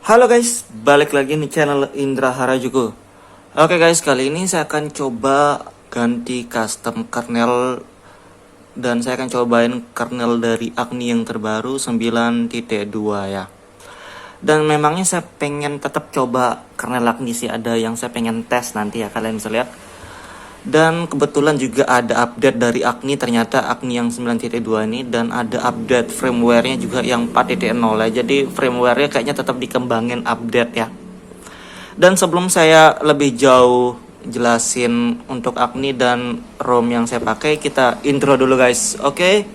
Halo guys, balik lagi di channel Indra Harajuku. Oke guys, kali ini saya akan coba ganti custom kernel dan saya akan cobain kernel dari Agni yang terbaru 9.2 ya. Dan memangnya saya pengen tetap coba kernel Agni sih, ada yang saya pengen tes nanti ya, kalian bisa lihat. Dan kebetulan juga ada update dari Agni, ternyata Agni yang 9.2 ini, dan ada update firmware-nya juga yang 4.0 ya. Jadi firmware-nya kayaknya tetap dikembangin update ya. Dan sebelum saya lebih jauh jelasin untuk Agni dan ROM yang saya pakai, kita intro dulu guys. Oke,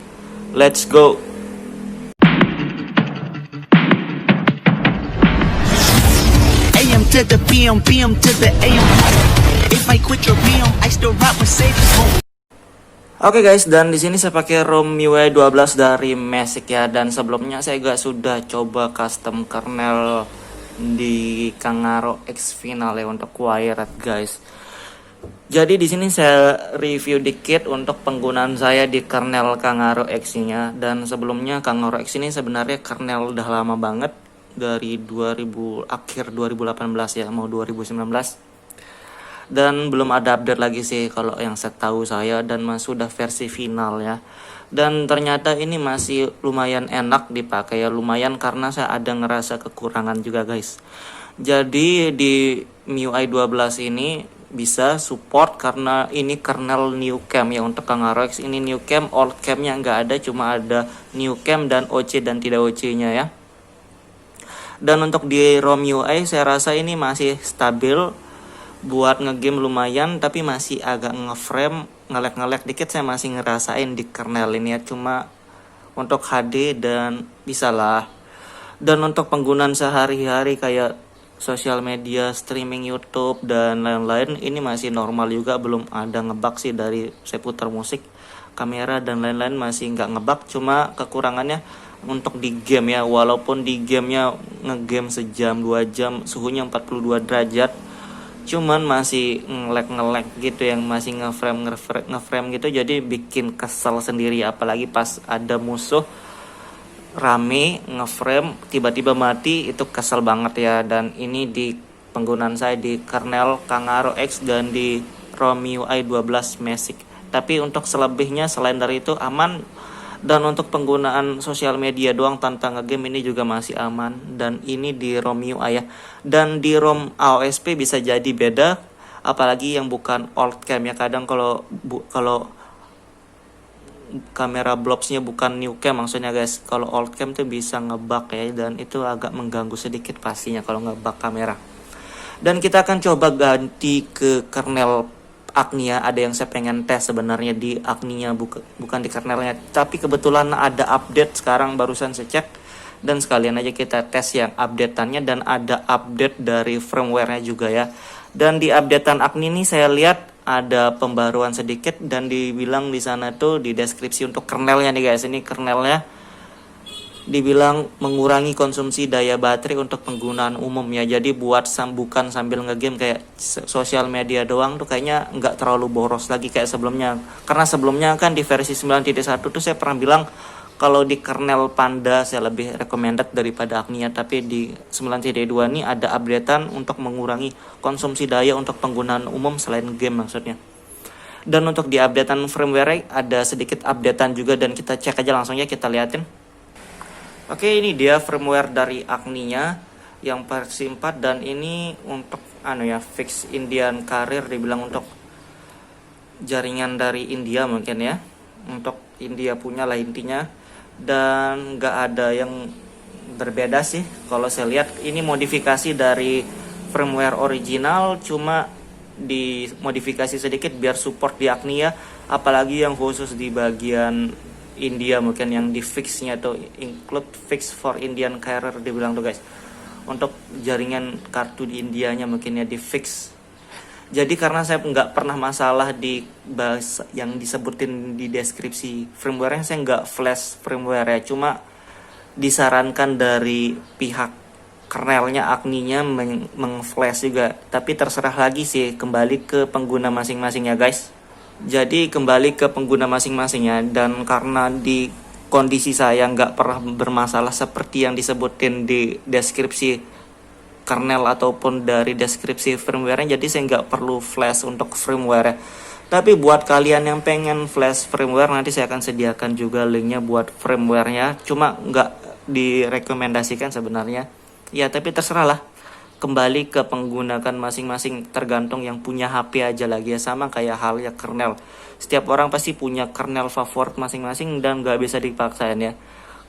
let's go. AM to the PM, PM to the AM. If I quit your PM, I still rock with Sage's home. Oke guys, dan di sini saya pakai ROM MIUI 12 dari Magic ya, dan sebelumnya saya juga sudah coba custom kernel di Kangaroo X Final ya untuk wired guys. Jadi di sini saya review dikit untuk penggunaan saya di kernel Kangaroo X-nya, dan sebelumnya Kangaroo X ini sebenarnya kernel udah lama banget dari akhir 2018 ya, mau 2019. Dan belum ada update lagi sih kalau yang saya tahu saya, dan sudah versi final ya. Dan ternyata ini masih lumayan enak dipakai ya, lumayan karena saya ada ngerasa kekurangan juga guys. Jadi di MIUI 12 ini bisa support karena ini kernel new cam ya untuk Kangaroo X. Ini new cam, old camnya nggak ada, cuma ada new cam dan OC dan tidak OC-nya ya. Dan untuk di ROM UI saya rasa ini masih stabil. Buat ngegame lumayan, tapi masih agak ngeframe, ngelek-ngelek dikit saya masih ngerasain di kernel ini ya. Cuma untuk HD dan bisalah. Dan untuk penggunaan sehari-hari kayak sosial media, streaming YouTube dan lain-lain, ini masih normal juga, belum ada ngebug sih dari saya putar musik. Kamera dan lain-lain masih nggak ngebug, cuma kekurangannya untuk di game ya. Walaupun di gamenya ngegame sejam 2 jam, suhunya 42 derajat, cuman masih ngelek gitu, yang masih ngeframe gitu, jadi bikin kesel sendiri, apalagi pas ada musuh rame ngeframe tiba-tiba mati, itu kesel banget ya. Dan ini di penggunaan saya di kernel Kangaroo X dan di ROM MIUI 12 Magic. Tapi untuk selebihnya selain dari itu aman. Dan untuk penggunaan sosial media doang tanpa ngegame ini juga masih aman. Dan ini di ROM MIUI ya. Dan di ROM AOSP bisa jadi beda, apalagi yang bukan old cam ya. Kadang kalau kamera blobsnya bukan new cam maksudnya guys, kalau old cam tuh bisa ngebug ya, dan itu agak mengganggu sedikit pastinya kalau ngebug kamera. Dan kita akan coba ganti ke kernel Agni ya. Ada yang saya pengen tes sebenarnya di Agni-nya, bukan di kernelnya, tapi kebetulan ada update sekarang, barusan saya cek, dan sekalian aja kita tes yang updateannya. Dan ada update dari firmware-nya juga ya. Dan di updatean Agni ini saya lihat ada pembaruan sedikit, dan dibilang di sana tuh di deskripsi untuk kernelnya nih guys, ini kernelnya dibilang mengurangi konsumsi daya baterai untuk penggunaan umum ya. Jadi buat bukan sambil ngegame kayak sosial media doang tuh kayaknya nggak terlalu boros lagi kayak sebelumnya. Karena sebelumnya kan di versi 9.1 tuh saya pernah bilang kalau di kernel Panda saya lebih recommended daripada Agni ya. Tapi di 9.2 ini ada updatean untuk mengurangi konsumsi daya untuk penggunaan umum selain game maksudnya. Dan untuk di updatean firmware ada sedikit updatean juga, dan kita cek aja langsung ya, kita liatin. Oke, ini dia firmware dari Agni-nya yang versi 4, dan ini untuk fix Indian Carrier, dibilang untuk jaringan dari India mungkin ya. Untuk India punya lah intinya, dan nggak ada yang berbeda sih kalau saya lihat. Ini modifikasi dari firmware original, cuma dimodifikasi sedikit biar support di Agni ya, apalagi yang khusus di bagian India mungkin yang di fixnya tuh include fix for Indian Carrier dibilang tuh guys. Untuk jaringan kartu di Indianya mungkin ya di fix. Jadi karena saya nggak pernah masalah di bahasa yang disebutin di deskripsi firmware-nya, saya nggak flash firmware ya, cuma disarankan dari pihak kernelnya Agni-nya meng-flash juga. Tapi terserah lagi sih, kembali ke pengguna masing-masing ya guys. Jadi kembali ke pengguna masing-masingnya. Dan karena di kondisi saya nggak pernah bermasalah seperti yang disebutin di deskripsi kernel ataupun dari deskripsi firmware-nya, jadi saya nggak perlu flash untuk firmware ya. Tapi buat kalian yang pengen flash firmware, nanti saya akan sediakan juga linknya buat firmware-nya, cuma nggak direkomendasikan sebenarnya ya, tapi terserah lah, kembali ke penggunakan masing-masing, tergantung yang punya HP aja lagi ya. Sama kayak halnya kernel, setiap orang pasti punya kernel favorit masing-masing dan nggak bisa dipaksain ya.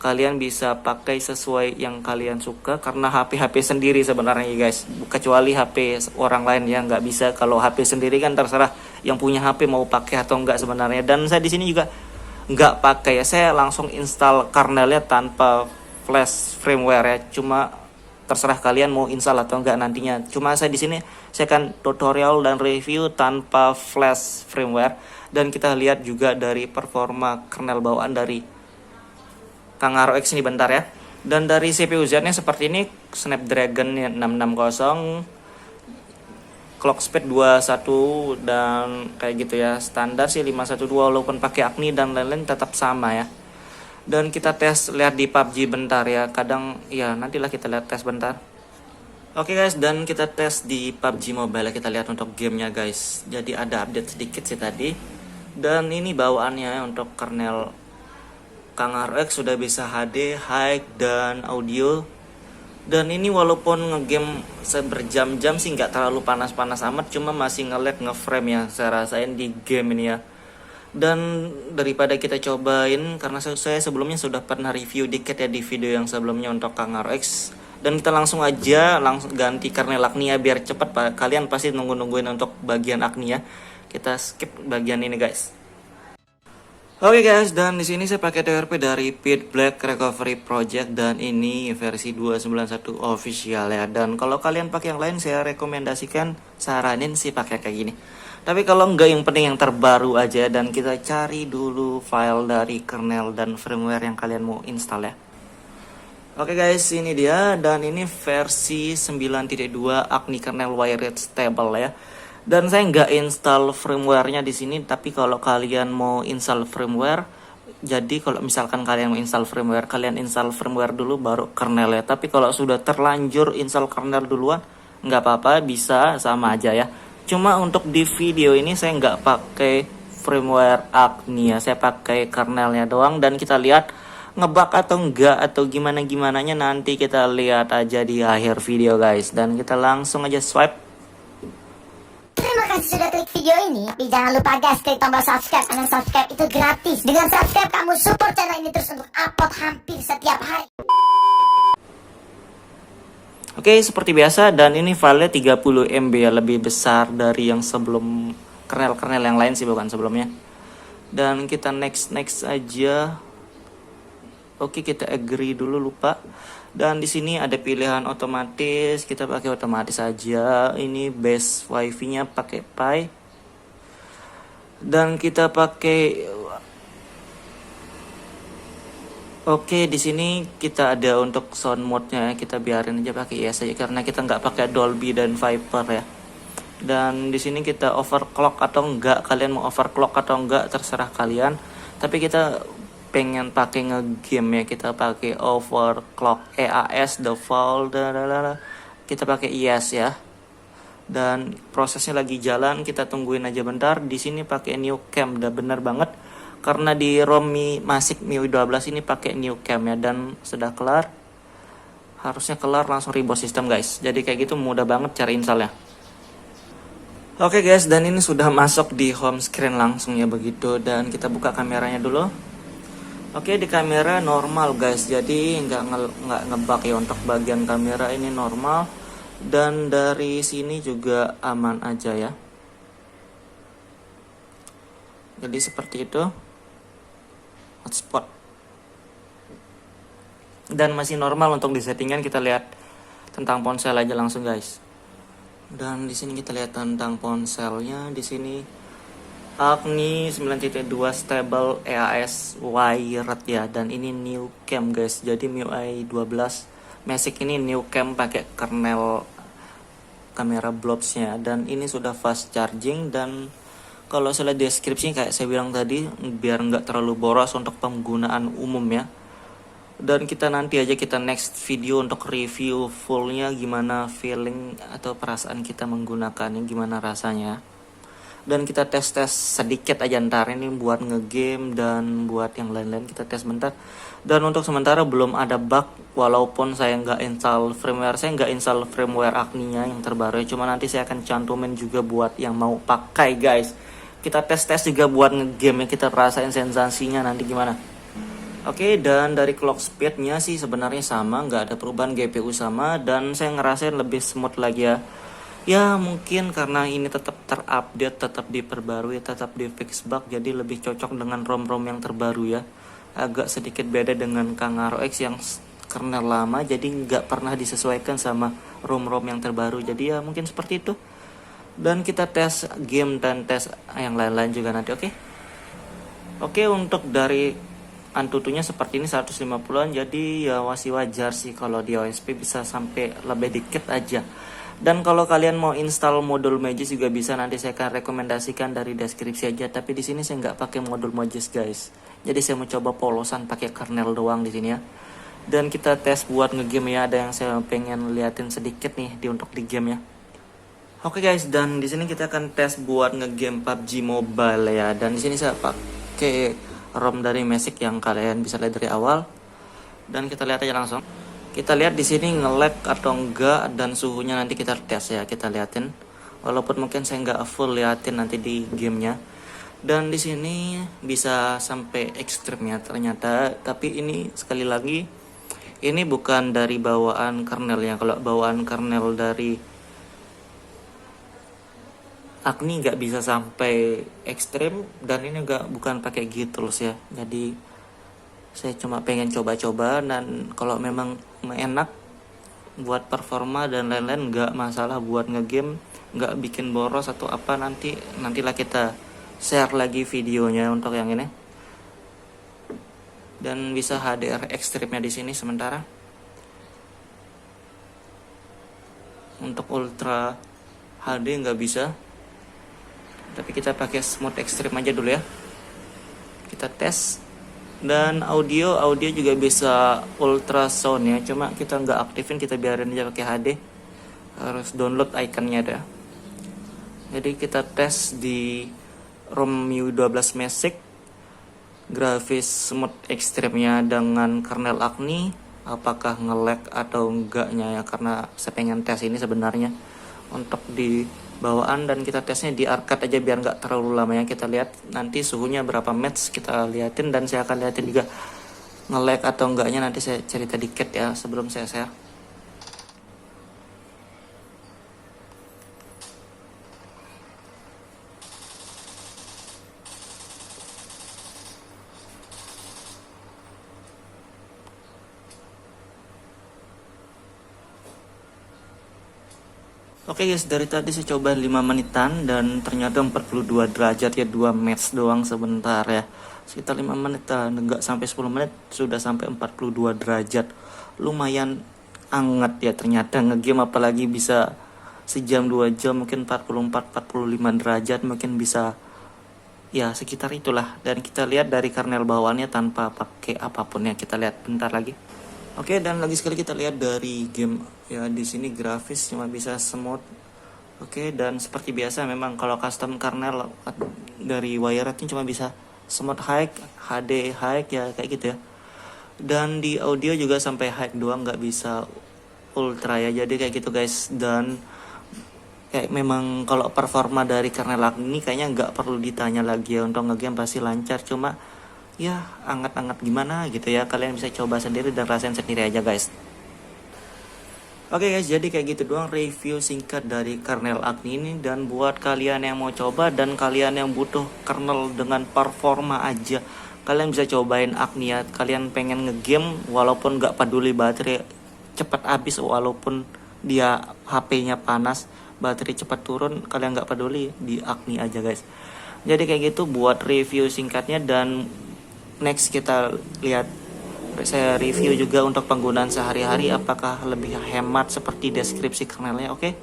Kalian bisa pakai sesuai yang kalian suka, karena HP sendiri sebenarnya ya guys, kecuali HP orang lain ya nggak bisa. Kalau HP sendiri kan terserah yang punya HP mau pakai atau enggak sebenarnya. Dan saya di sini juga nggak pakai ya, saya langsung install kernelnya tanpa flash firmware ya, cuma terserah kalian mau install atau enggak nantinya. Cuma saya di sini saya akan tutorial dan review tanpa flash firmware, dan kita lihat juga dari performa kernel bawaan dari Kangaroo X ini bentar ya. Dan dari CPU Z nya seperti ini, Snapdragon 660, clock speed 21, dan kayak gitu ya. Standar sih 512, walaupun pakai Agni dan lain-lain tetap sama ya. Dan kita tes lihat di PUBG bentar ya. Kadang ya nantilah kita lihat tes bentar. Oke guys, dan kita tes di PUBG Mobile, kita lihat untuk gamenya guys. Jadi ada update sedikit sih tadi. Dan ini bawaannya untuk kernel Kangaroo X sudah bisa HD, high, dan audio. Dan ini walaupun ngegame seberjam-jam sih nggak terlalu panas-panas amat, cuma masih nge-lag nge-frame ya saya rasain di game ini ya. Dan daripada kita cobain, karena saya sebelumnya sudah pernah review dikit ya di video yang sebelumnya untuk Kangaroo X. Dan kita langsung ganti kernel Agni ya, biar cepet Pak. Kalian pasti nungguin untuk bagian Agni ya. Kita skip bagian ini guys. Oke guys, dan di sini saya pakai TRP dari Pit Black Recovery Project, dan ini versi 291 official ya. Dan kalau kalian pakai yang lain, saya rekomendasikan, saranin sih pakai kayak gini. Tapi kalau enggak, yang penting yang terbaru aja. Dan kita cari dulu file dari kernel dan firmware yang kalian mau install ya. Oke guys, ini dia, dan ini versi 9.2 Agni kernel wired stable ya. Dan saya nggak install firmware-nya di sini, tapi kalau kalian mau install firmware, jadi kalau misalkan kalian mau install firmware, kalian install firmware dulu baru kernel ya. Tapi kalau sudah terlanjur install kernel duluan, nggak apa-apa, bisa sama aja ya. Cuma untuk di video ini saya nggak pakai firmware Agni ya, saya pakai kernelnya doang. Dan kita lihat ngebug atau enggak atau gimana-gimananya nanti kita lihat aja di akhir video guys. Dan kita langsung aja swipe. Terima kasih sudah klik video ini. Tapi jangan lupa guys, klik tombol subscribe, karena subscribe itu gratis. Dengan subscribe kamu support channel ini terus untuk upload hampir setiap hari. Oke, seperti biasa, dan ini filenya 30 MB ya, lebih besar dari yang sebelum kernel-kernel yang lain sih, bukan sebelumnya. Dan kita next aja. Oke, kita agree dulu, lupa. Dan di sini ada pilihan otomatis, kita pakai otomatis aja. Ini base wifi-nya pakai Pi. Dan kita pakai Oke, di sini kita ada untuk sound mode-nya, kita biarin aja pakai IS aja karena kita nggak pakai Dolby dan Viper ya. Dan di sini kita overclock atau enggak, kalian mau overclock atau enggak terserah kalian. Tapi kita pengen pakai ngegame ya, kita pakai overclock EAS default, kita pakai IS ya. Dan prosesnya lagi jalan, kita tungguin aja bentar. Di sini pakai new cam, udah bener banget karena di ROM Masik MIUI 12 ini pakai new cam ya. Dan sudah kelar, harusnya kelar langsung reboot sistem guys. Jadi kayak gitu mudah banget cara installnya. Oke guys, dan ini sudah masuk di home screen langsung ya begitu. Dan kita buka kameranya dulu. Oke, di kamera normal guys, jadi nggak ngebug ya. Untuk bagian kamera ini normal, dan dari sini juga aman aja ya. Jadi seperti itu hotspot, dan masih normal. Untuk di settingan kita lihat tentang ponsel aja langsung guys. Dan di sini kita lihat tentang ponselnya. Di sini Agni 9.2 stable EAS wired ya, dan ini new cam guys. Jadi MIUI 12 Masik ini new cam pakai kernel kamera blobsnya, dan ini sudah fast charging. Dan kalau saya lihat deskripsi kayak saya bilang tadi, biar nggak terlalu boros untuk penggunaan umum ya, Dan kita nanti aja kita next video untuk review fullnya gimana feeling atau perasaan kita menggunakannya, gimana rasanya. Dan kita tes sedikit aja ntar ini buat ngegame dan buat yang lain-lain kita tes bentar. Dan untuk sementara belum ada bug, walaupun saya nggak install firmware Agni-nya yang terbaru, cuma nanti saya akan cantumin juga buat yang mau pakai guys. Kita tes juga buat ngegame, kita rasain sensasinya nanti gimana. Oke, dan dari clock speednya sih sebenarnya sama, nggak ada perubahan, GPU sama, dan saya ngerasain lebih smooth lagi ya. Ya mungkin karena ini tetap terupdate, tetap diperbarui, tetap di fix bug, jadi lebih cocok dengan ROM-ROM yang terbaru ya. Agak sedikit beda dengan Kangaroo X yang kernel lama, jadi nggak pernah disesuaikan sama ROM-ROM yang terbaru, jadi ya mungkin seperti itu. Dan kita tes game dan tes yang lain-lain juga nanti, oke? Oke, untuk dari Antutunya seperti ini 150-an, jadi ya masih wajar sih kalau di OSP bisa sampai lebih dikit aja. Dan kalau kalian mau install modul Magis juga bisa, nanti saya akan rekomendasikan dari deskripsi aja. Tapi di sini saya nggak pakai modul Magis guys, jadi saya mau coba polosan pakai kernel doang di sini ya. Dan kita tes buat ngegame ya, ada yang saya pengen liatin sedikit nih untuk di game ya. Oke guys, dan di sini kita akan tes buat ngegame PUBG Mobile ya. Dan di sini saya pakai ROM dari Magic yang kalian bisa lihat dari awal. Dan kita lihat aja langsung. Kita lihat di sini nge-lag atau enggak, dan suhunya nanti kita tes ya, kita liatin. Walaupun mungkin saya nggak full liatin nanti di gamenya. Dan di sini bisa sampai ekstrimnya ternyata. Tapi ini sekali lagi, ini bukan dari bawaan kernelnya. Kalau bawaan kernel dari Agni nggak bisa sampai ekstrim, dan ini bukan pakai G-Tools ya. Jadi saya cuma pengen coba-coba, dan kalau memang enak buat performa dan lain-lain nggak masalah buat ngegame, nggak bikin boros atau apa, nantilah kita share lagi videonya untuk yang ini. Dan bisa HDR ekstrimnya di sini sementara. Untuk ultra HD nggak bisa. Tapi kita pakai smooth ekstrim aja dulu ya. Kita tes. Dan audio juga bisa ultrasound ya. Cuma kita nggak aktifin, kita biarin aja pakai HD. Harus download iconnya dah. Jadi kita tes di ROM MIUI 12 Magic. Grafis smooth ekstrimnya dengan kernel Agni. Apakah nge-lag atau enggaknya ya. Karena saya pengen tes ini sebenarnya untuk di bawaan, dan kita tesnya di arcade aja biar nggak terlalu lama ya. Kita lihat nanti suhunya berapa match, kita liatin, dan saya akan liatin juga nge-lag atau enggaknya, nanti saya cerita dikit ya sebelum saya share. Oke guys, dari tadi saya coba 5 menitan dan ternyata 42 derajat ya, 2 match doang sebentar ya. Sekitar 5 menitan, enggak sampai 10 menit sudah sampai 42 derajat. Lumayan anget ya ternyata ngegame, apalagi bisa sejam 2 jam, mungkin 44-45 derajat mungkin bisa ya, sekitar itulah. Dan kita lihat dari kernel bawaannya tanpa pakai apapun ya, kita lihat bentar lagi. Oke, dan lagi sekali kita lihat dari game ya, di sini grafis cuma bisa smooth. Oke, dan seperti biasa memang kalau custom kernel dari Wired ini cuma bisa smooth high, HD high ya, kayak gitu ya. Dan di audio juga sampai high doang, nggak bisa ultra ya, jadi kayak gitu guys. Dan kayak memang kalau performa dari kernel ini kayaknya nggak perlu ditanya lagi ya, untuk ngegame pasti lancar. Cuma ya anget-anget gimana gitu ya, kalian bisa coba sendiri dan rasain sendiri aja guys. Oke guys, jadi kayak gitu doang review singkat dari kernel Agni ini. Dan buat kalian yang mau coba dan kalian yang butuh kernel dengan performa aja, kalian bisa cobain Agni ya. Kalian pengen ngegame walaupun gak peduli baterai cepat habis, walaupun dia HP-nya panas, baterai cepat turun, kalian gak peduli, di Agni aja guys. Jadi kayak gitu buat review singkatnya. Dan next kita lihat, saya review juga untuk penggunaan sehari-hari apakah lebih hemat seperti deskripsi kernelnya. Oke,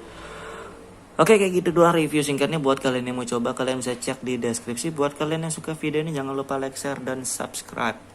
kayak gitu doang review singkatnya. Buat kalian yang mau coba, kalian bisa cek di deskripsi. Buat kalian yang suka video ini, jangan lupa like, share, dan subscribe.